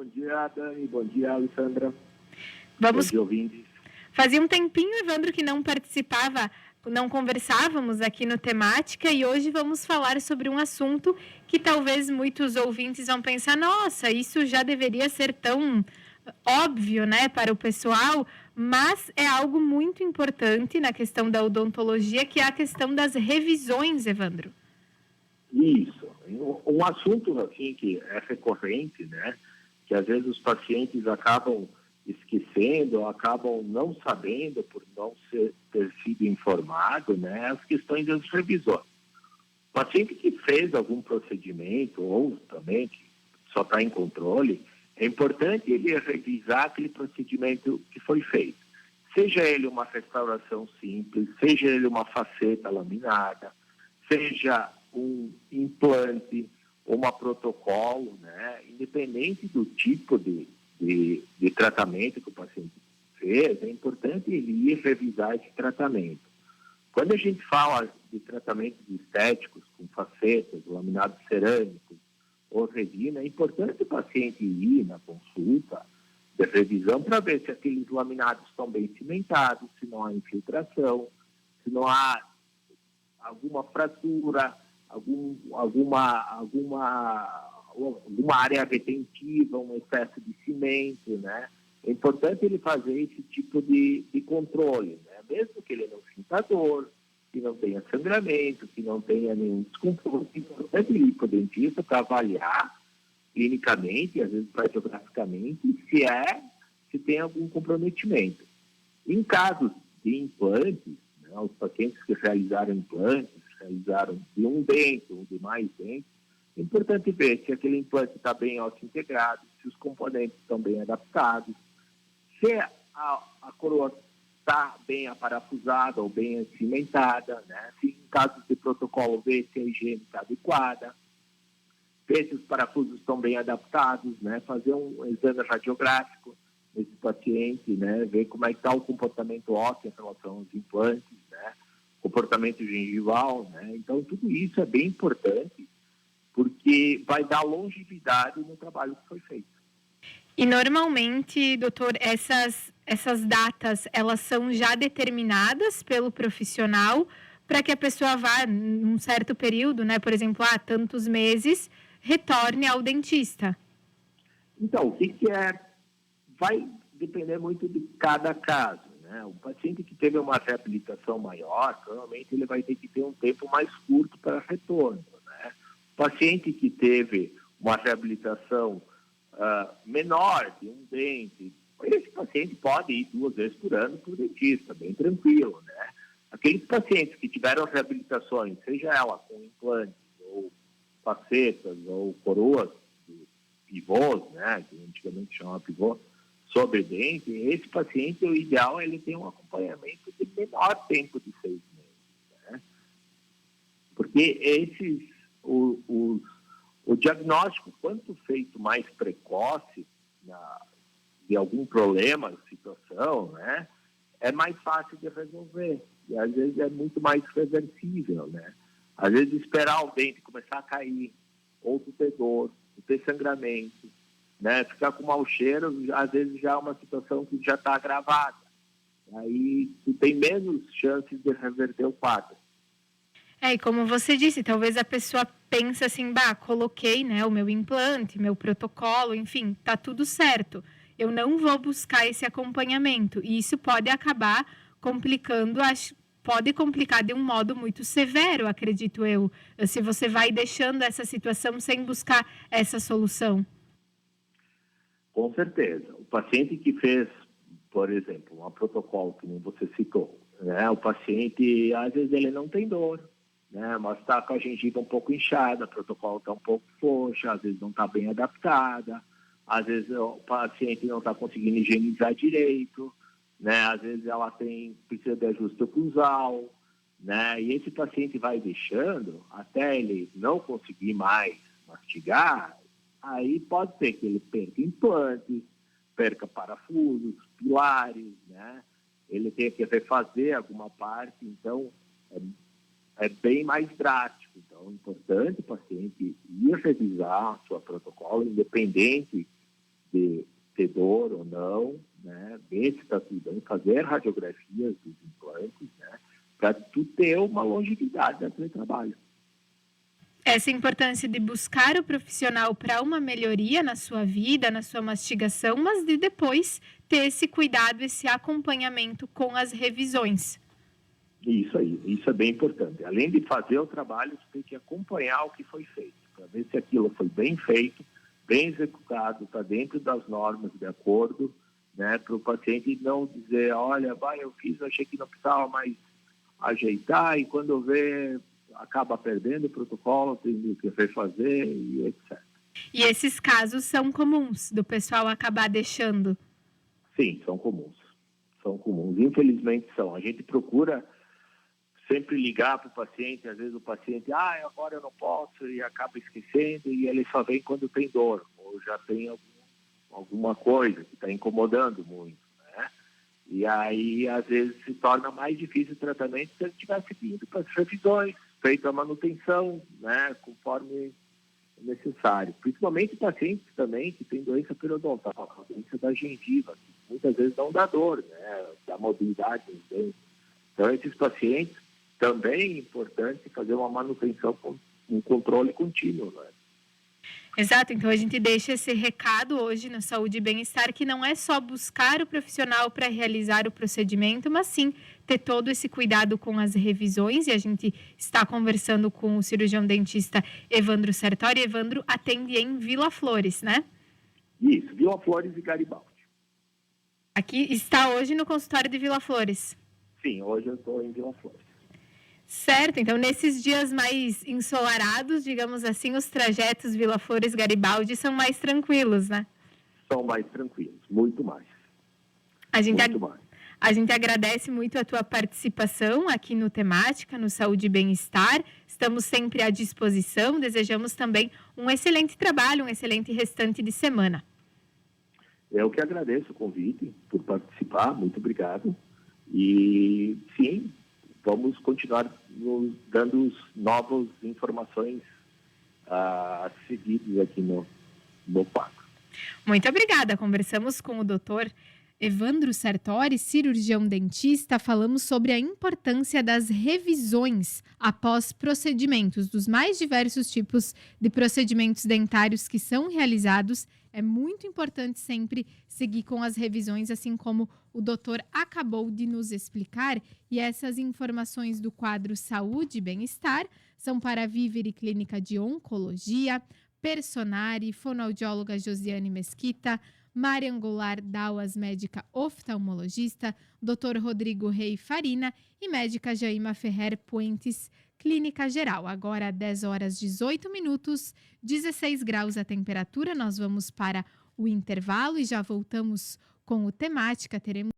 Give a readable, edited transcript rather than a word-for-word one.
Bom dia, Dani. Bom dia, Alessandra. Vamos. Bom dia, ouvintes. Fazia um tempinho, Evandro, que não participava, não conversávamos aqui no Temática, e hoje vamos falar sobre um assunto que talvez muitos ouvintes vão pensar: nossa, isso já deveria ser tão óbvio, né, para o pessoal, mas é algo muito importante na questão da odontologia, que é a questão das revisões, Evandro. Isso. Um assunto assim que é recorrente, né? Que às vezes os pacientes acabam esquecendo, acabam não sabendo por não ter sido informado, né? As questões das revisões. O paciente que fez algum procedimento ou também que só está em controle, é importante ele revisar aquele procedimento que foi feito. Seja ele uma restauração simples, seja ele uma faceta laminada, seja um implante, uma protocolo, né? Independente do tipo de tratamento que o paciente fez, é importante ele ir revisar esse tratamento. Quando a gente fala de tratamentos estéticos com facetas, laminados cerâmicos ou resina, é importante o paciente ir na consulta de revisão para ver se aqueles laminados estão bem cimentados, se não há infiltração, se não há alguma fratura, alguma área retentiva, um excesso de cimento, né? É importante ele fazer esse tipo de controle, né? Mesmo que ele não sinta dor, que não tenha sangramento, que não tenha nenhum desconforto, é importante ele ir para o dentista para avaliar clinicamente, às vezes radiograficamente, se tem algum comprometimento. Em casos de implantes, né, os pacientes que realizaram implantes, realizaram de um dente ou de mais dentes, é importante ver se aquele implante está bem osseointegrado, se os componentes estão bem adaptados, se a coroa está bem aparafusada ou bem cimentada, né? Se em casos de protocolo, ver se a higiene está adequada, ver se os parafusos estão bem adaptados, né? Fazer um exame radiográfico nesse paciente, né? Ver como é que está o comportamento ósseo em relação aos implantes, né? Comportamento gengival, né? Então, tudo isso é bem importante, porque vai dar longevidade no trabalho que foi feito. E normalmente, doutor, essas datas, elas são já determinadas pelo profissional para que a pessoa vá, num certo período, né? Por exemplo, tantos meses, retorne ao dentista. Então, o que é? Vai depender muito de cada caso, né? O paciente que teve uma reabilitação maior, provavelmente ele vai ter que ter um tempo mais curto para retorno, né? O paciente que teve uma reabilitação menor de um dente, esse paciente pode ir 2 vezes por ano para o dentista, bem tranquilo, né? Aqueles pacientes que tiveram reabilitações, seja ela com implantes ou facetas ou coroas, pivôs, né, que antigamente chamava pivô, sobre dente, esse paciente, o ideal é ele ter um acompanhamento de menor tempo de 6 meses, né? Porque o diagnóstico, quanto feito mais precoce de algum problema, situação, né, é mais fácil de resolver. E às vezes é muito mais reversível, né? Às vezes esperar o dente começar a cair, ou ter dor, ou ter sangramento, né? Ficar com mau cheiro, às vezes já é uma situação que já está agravada. Aí tu tem menos chances de reverter o quadro. E como você disse, talvez a pessoa pense assim, coloquei, né, o meu implante, meu protocolo, enfim, tá tudo certo. Eu não vou buscar esse acompanhamento. E isso pode acabar complicando, pode complicar de um modo muito severo, acredito eu, se você vai deixando essa situação sem buscar essa solução. Com certeza. O paciente que fez, por exemplo, um protocolo que você citou, né? O paciente, às vezes, ele não tem dor, né? Mas está com a gengiva um pouco inchada, o protocolo está um pouco frouxa, às vezes não está bem adaptada, às vezes o paciente não está conseguindo higienizar direito, né? Às vezes ela precisa de ajuste oclusal, né? E esse paciente vai deixando até ele não conseguir mais mastigar. Aí pode ser que ele perca implantes, perca parafusos, pilares, né? Ele tenha que refazer alguma parte, então é bem mais drástico. Então é importante o paciente ir revisar sua protocolo, independente de ter dor ou não, né? Ver se está tudo bem, fazer radiografias dos implantes, né? Para tu ter uma longevidade no teu trabalho. Essa importância de buscar o profissional para uma melhoria na sua vida, na sua mastigação, mas de depois ter esse cuidado, esse acompanhamento com as revisões. Isso aí, isso é bem importante. Além de fazer o trabalho, você tem que acompanhar o que foi feito, para ver se aquilo foi bem feito, bem executado, está dentro das normas, de acordo, né? Para o paciente não dizer, olha, eu fiz, achei que não precisava mais ajeitar, e quando eu ver, acaba perdendo o protocolo, tem que refazer e etc. E esses casos são comuns do pessoal acabar deixando? Sim, são comuns. São comuns. Infelizmente são. A gente procura sempre ligar para o paciente, às vezes o paciente, agora eu não posso, e acaba esquecendo, e ele só vem quando tem dor, ou já tem alguma coisa que está incomodando muito, né? E aí, às vezes, se torna mais difícil o tratamento se ele tivesse vindo para as revisões, feito a manutenção, né, conforme necessário. Principalmente pacientes também que têm doença periodontal, doença da gengiva, que muitas vezes não dá dor, né, dá mobilidade nos dentes. Então, esses pacientes também é importante fazer uma manutenção com um controle contínuo, né? Exato, então a gente deixa esse recado hoje na Saúde e Bem-Estar, que não é só buscar o profissional para realizar o procedimento, mas sim ter todo esse cuidado com as revisões, e a gente está conversando com o cirurgião dentista Evandro Sertori. Evandro atende em Vila Flores, né? Isso, Vila Flores e Garibaldi. Aqui está hoje no consultório de Vila Flores. Sim, hoje eu estou em Vila Flores. Certo, então nesses dias mais ensolarados, digamos assim, os trajetos Vila Flores-Garibaldi são mais tranquilos, né? São mais tranquilos, muito mais. A gente agradece muito a tua participação aqui no Temática, no Saúde e Bem-Estar. Estamos sempre à disposição, desejamos também um excelente trabalho, um excelente restante de semana. Eu que agradeço o convite por participar, muito obrigado. E sim, vamos continuar nos dando novas informações seguidas aqui no quadro. Muito obrigada. Conversamos com o doutor Evandro Sertori, cirurgião dentista. Falamos sobre a importância das revisões após procedimentos, dos mais diversos tipos de procedimentos dentários que são realizados. É muito importante sempre seguir com as revisões, assim como o doutor acabou de nos explicar. E essas informações do quadro Saúde e Bem-Estar são para a Vivere Clínica de Oncologia, Personari, fonoaudióloga Josiane Mesquita, Marian Goulart Dauas, médica oftalmologista, Dr. Rodrigo Rei Farina e médica Jaima Ferrer Puentes, Clínica Geral. Agora 10 horas 18 minutos, 16 graus a temperatura. Nós vamos para o intervalo e já voltamos com o Temática. Teremos